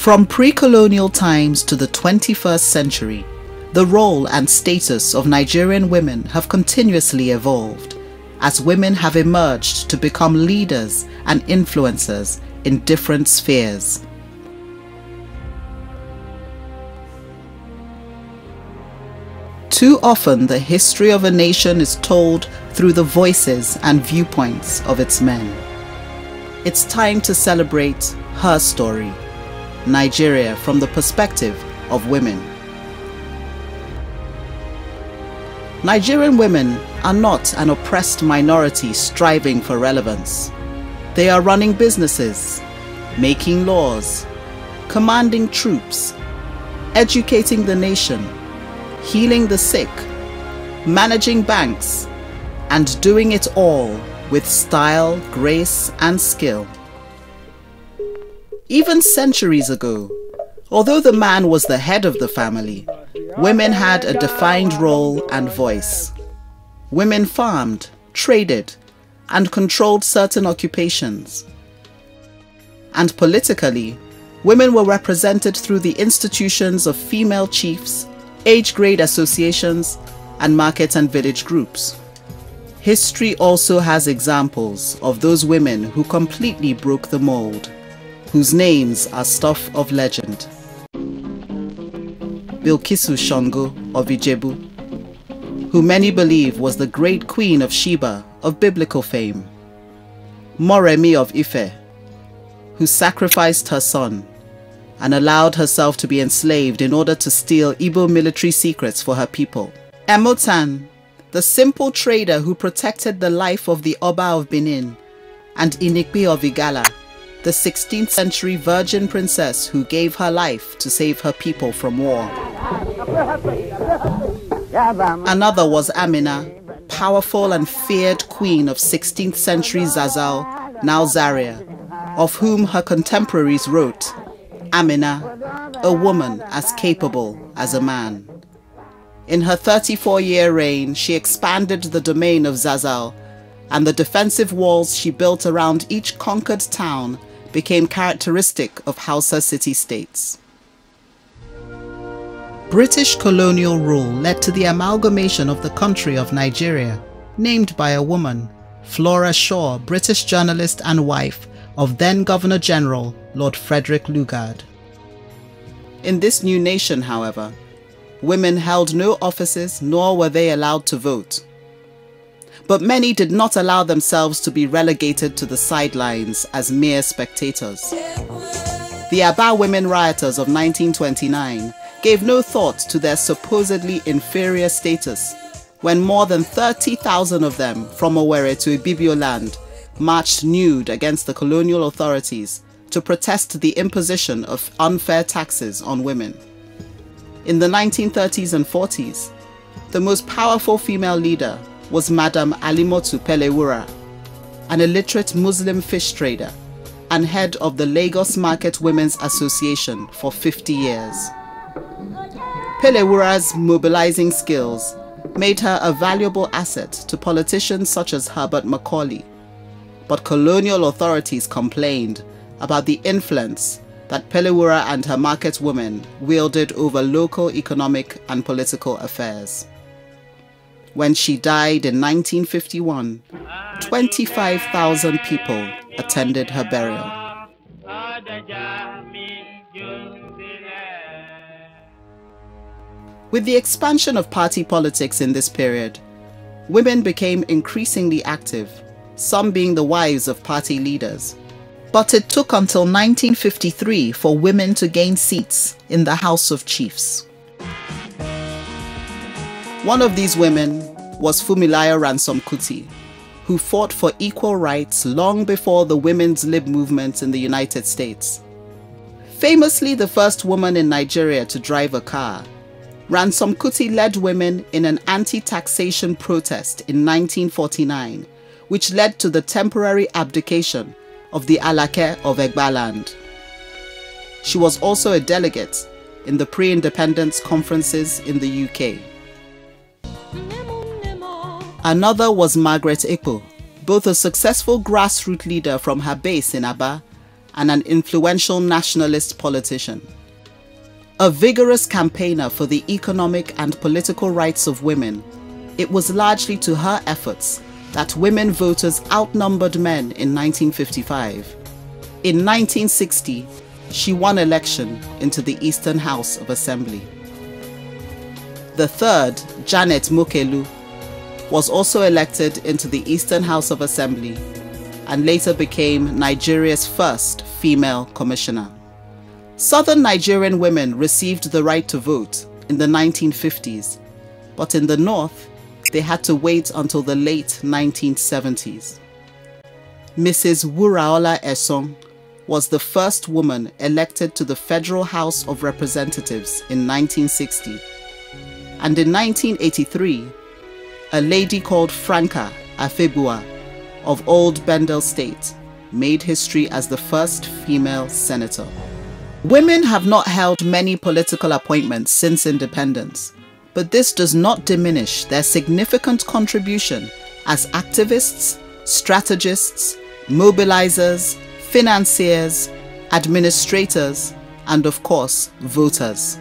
From pre-colonial times to the 21st century, the role and status of Nigerian women have continuously evolved, as women have emerged to become leaders and influencers in different spheres. Too often, the history of a nation is told through the voices and viewpoints of its men. It's time to celebrate her story, Nigeria, from the perspective of women. Nigerian women are not an oppressed minority striving for relevance. They are running businesses, making laws, commanding troops, educating the nation, healing the sick, managing banks, and doing it all with style, grace, and skill. Even centuries ago, although the man was the head of the family, women had a defined role and voice. Women farmed, traded, and controlled certain occupations. And politically, women were represented through the institutions of female chiefs, age grade associations, and market and village groups. History also has examples of those women who completely broke the mold, whose names are stuff of legend. Bilkisu Shango of Ijebu, who many believe was the great queen of Sheba of biblical fame. Moremi of Ife, who sacrificed her son and allowed herself to be enslaved in order to steal Igbo military secrets for her people. Emotan, the simple trader who protected the life of the Oba of Benin, and Inikbi of Igala, the 16th century virgin princess who gave her life to save her people from war. Another was Amina, powerful and feared queen of 16th century Zazal, now Zaria, of whom her contemporaries wrote, Amina, a woman as capable as a man. In her 34-year reign, she expanded the domain of Zazal, and the defensive walls she built around each conquered town became characteristic of Hausa city-states. British colonial rule led to the amalgamation of the country of Nigeria, named by a woman, Flora Shaw, British journalist and wife of then Governor-General Lord Frederick Lugard. In this new nation, however, women held no offices nor were they allowed to vote. But many did not allow themselves to be relegated to the sidelines as mere spectators. The Aba women rioters of 1929 gave no thought to their supposedly inferior status when more than 30,000 of them from Owerri to Ibibio land marched nude against the colonial authorities to protest the imposition of unfair taxes on women. In the 1930s and 40s, the most powerful female leader was Madam Alimotu Pelewura, an illiterate Muslim fish trader and head of the Lagos Market Women's Association for 50 years. Pelewura's mobilizing skills made her a valuable asset to politicians such as Herbert Macaulay, but colonial authorities complained about the influence that Pelewura and her market women wielded over local economic and political affairs. When she died in 1951, 25,000 people attended her burial. With the expansion of party politics in this period, women became increasingly active, some being the wives of party leaders. But it took until 1953 for women to gain seats in the House of Chiefs. One of these women was Funmilayo Ransome Kuti, who fought for equal rights long before the women's lib movement in the United States. Famously the first woman in Nigeria to drive a car, Ransome Kuti led women in an anti-taxation protest in 1949, which led to the temporary abdication of the Alake of Egbaland. She was also a delegate in the pre-independence conferences in the UK. Another was Margaret Ekpo, both a successful grassroots leader from her base in Aba and an influential nationalist politician. A vigorous campaigner for the economic and political rights of women, it was largely to her efforts that women voters outnumbered men in 1955. In 1960, she won election into the Eastern House of Assembly. The third, Janet Mokelu, was also elected into the Eastern House of Assembly and later became Nigeria's first female commissioner. Southern Nigerian women received the right to vote in the 1950s, but in the North, they had to wait until the late 1970s. Mrs. Wuraola Esong was the first woman elected to the Federal House of Representatives in 1960. And in 1983, a lady called Franca Afebua of Old Bendel State made history as the first female senator. Women have not held many political appointments since independence, but this does not diminish their significant contribution as activists, strategists, mobilizers, financiers, administrators, and of course, voters.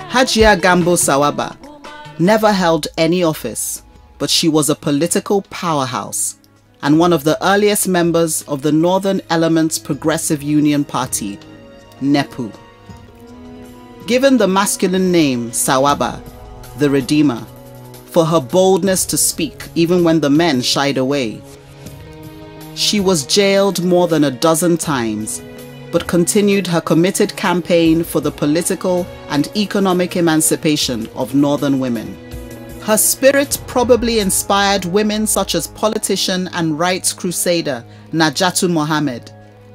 Hajia Gambo Sawaba never held any office, but she was a political powerhouse and one of the earliest members of the Northern Elements Progressive Union Party, NEPU. Given the masculine name Sawaba, the Redeemer, for her boldness to speak even when the men shied away. She was jailed more than a dozen times, but continued her committed campaign for the political and economic emancipation of Northern women. Her spirit probably inspired women such as politician and rights crusader Najatu Mohammed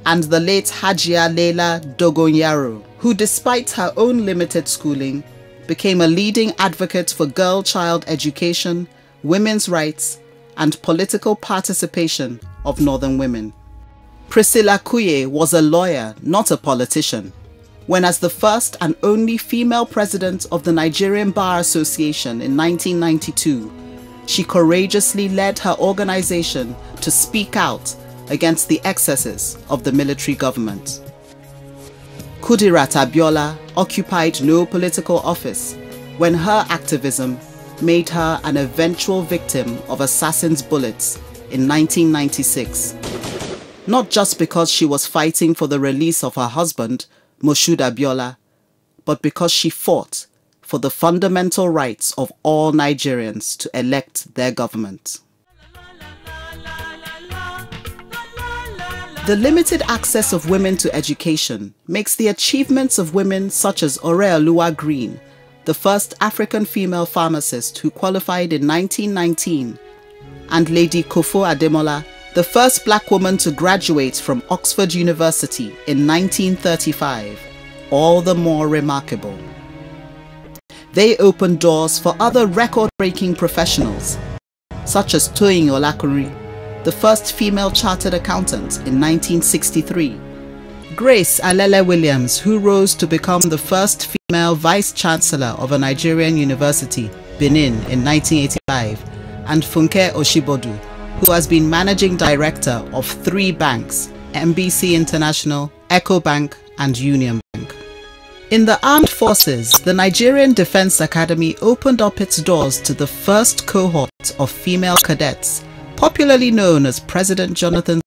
and the late Hajia Leila Dogonyaro, who despite her own limited schooling, became a leading advocate for girl-child education, women's rights, and political participation of Northern women. Priscilla Kuye was a lawyer, not a politician, when as the first and only female president of the Nigerian Bar Association in 1992, she courageously led her organization to speak out against the excesses of the military government. Kudirat Abiola occupied no political office when her activism made her an eventual victim of assassins' bullets in 1996. Not just because she was fighting for the release of her husband, Moshood Abiola, but because she fought for the fundamental rights of all Nigerians to elect their government. The limited access of women to education makes the achievements of women such as Oreoluwa Green, the first African female pharmacist who qualified in 1919, and Lady Kofo Ademola, the first black woman to graduate from Oxford University in 1935, all the more remarkable. They opened doors for other record-breaking professionals, such as Toyin Olakuri, the first female chartered accountant in 1963, Grace Alele Williams, who rose to become the first female vice-chancellor of a Nigerian university, Benin, in 1985, and Funke Oshibodu, who has been managing director of 3 banks, MBC International, Ecobank, and Union Bank. In the armed forces, the Nigerian Defense Academy opened up its doors to the first cohort of female cadets, popularly known as President Jonathan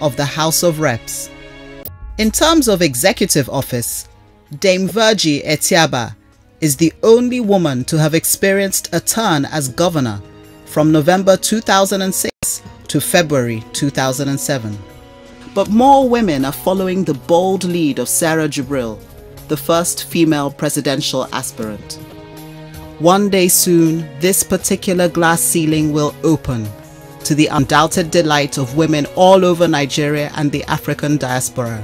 of the House of Reps. In terms of executive office, Dame Virgie Etiaba is the only woman to have experienced a turn as governor from November 2006 to February 2007. But more women are following the bold lead of Sarah Jibril, the first female presidential aspirant. One day soon, this particular glass ceiling will open to the undoubted delight of women all over Nigeria and the African diaspora.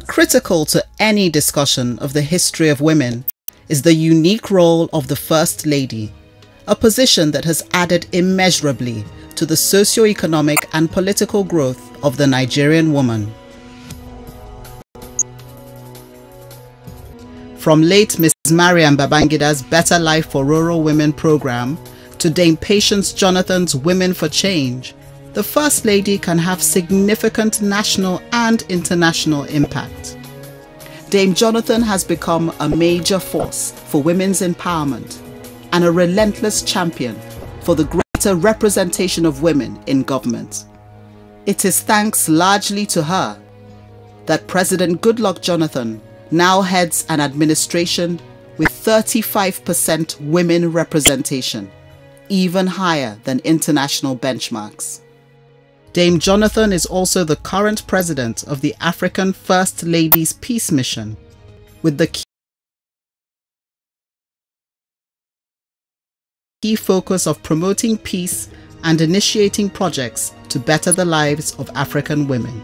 Critical to any discussion of the history of women is the unique role of the First Lady, a position that has added immeasurably to the socio-economic and political growth of the Nigerian woman. From late Mrs. Mariam Babangida's Better Life for Rural Women program to Dame Patience Jonathan's Women for Change, the First Lady can have significant national and international impact. Dame Jonathan has become a major force for women's empowerment and a relentless champion for the greater representation of women in government. It is thanks largely to her that President Goodluck Jonathan now heads an administration with 35% women representation, even higher than international benchmarks. Dame Jonathan is also the current president of the African First Ladies Peace Mission, with the key focus of promoting peace and initiating projects to better the lives of African women.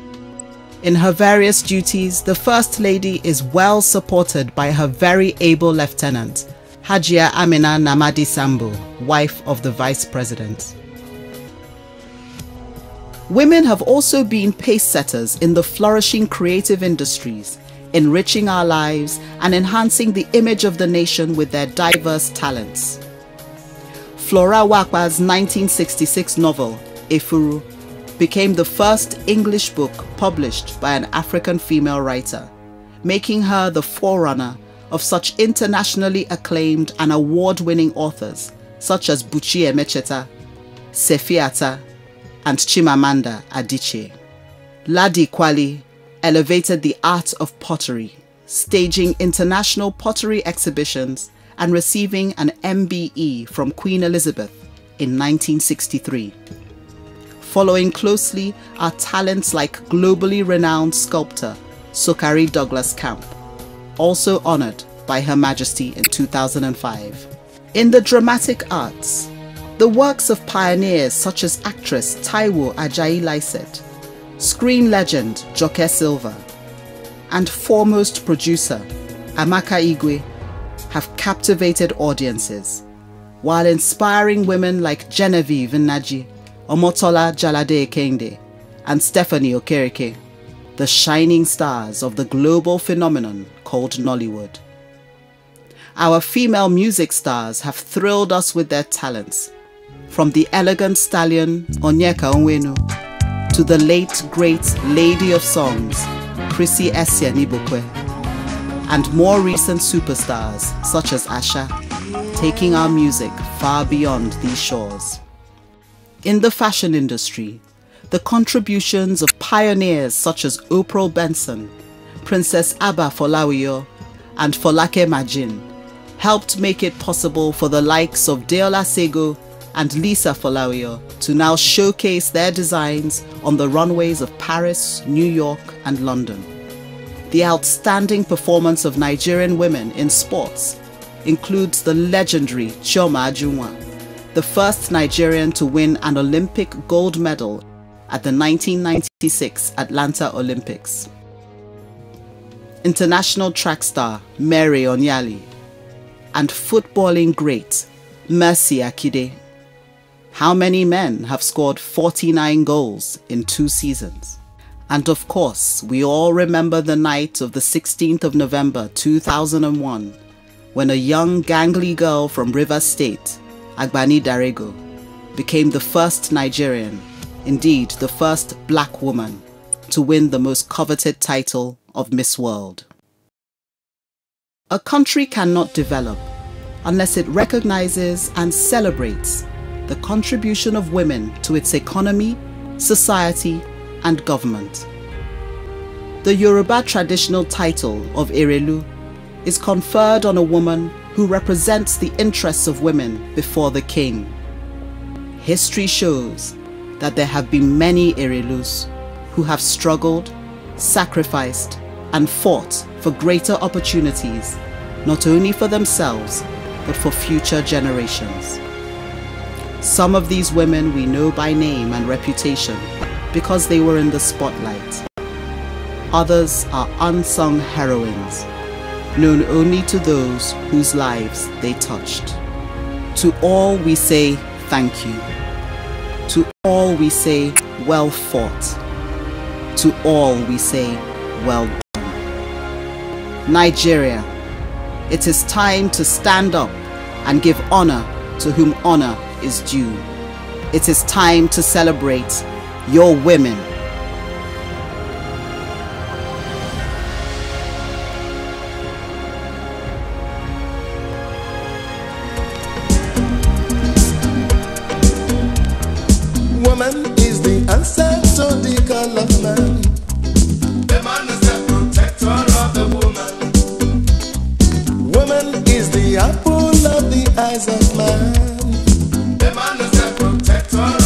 In her various duties, the First Lady is well supported by her very able lieutenant, Hajia Amina Namadi Sambo, wife of the Vice President. Women have also been pace-setters in the flourishing creative industries, enriching our lives and enhancing the image of the nation with their diverse talents. Flora Wakwa's 1966 novel, Efuru, became the first English book published by an African female writer, making her the forerunner of such internationally acclaimed and award-winning authors such as Buchi Emecheta, Sefi Atta, and Chimamanda Adichie. Ladi Kwali elevated the art of pottery, staging international pottery exhibitions and receiving an MBE from Queen Elizabeth in 1963. Following closely are talents like globally renowned sculptor Sokari Douglas Camp, also honoured by Her Majesty in 2005. In the dramatic arts, the works of pioneers such as actress Taiwo Ajayi Lycett, screen legend Joke Silva, and foremost producer Amaka Igwe have captivated audiences, while inspiring women like Genevieve Nnaji, Omotola Jalade Kende, and Stephanie Okereke, the shining stars of the global phenomenon called Nollywood. Our female music stars have thrilled us with their talents, from the elegant stallion Onyeka Onwenu to the late great lady of songs Chrissy Essianibokwe, and more recent superstars such as Asha, taking our music far beyond these shores. In the fashion industry, the contributions of pioneers such as Oprah Benson, Princess Abba Folawiyo, and Folake Majin helped make it possible for the likes of Deola Sego and Lisa Folawiyo to now showcase their designs on the runways of Paris, New York, and London. The outstanding performance of Nigerian women in sports includes the legendary Chioma Ajunwa, the first Nigerian to win an Olympic gold medal at the 1996 Atlanta Olympics. International track star Mary Onyali, and footballing great Mercy Akide. How many men have scored 49 goals in 2 seasons? And of course, we all remember the night of the 16th of November 2001, when a young gangly girl from Rivers State, Agbani Darego, became the first Nigerian, indeed the first black woman, to win the most coveted title of Miss World. A country cannot develop unless it recognizes and celebrates the contribution of women to its economy, society, and government. The Yoruba traditional title of Erelu is conferred on a woman who represents the interests of women before the king. History shows that there have been many Erelus who have struggled, sacrificed, and fought for greater opportunities, not only for themselves, but for future generations. Some of these women we know by name and reputation because they were in the spotlight. Others are unsung heroines, known only to those whose lives they touched. To all we say thank you. To all we say well fought. To all we say well done. Nigeria, it is time to stand up and give honor to whom honor is due. It is time to celebrate your women. Woman is the answer to the call of man. The man is the protector of the woman. Woman is the apple of the eyes of man. The man is the protector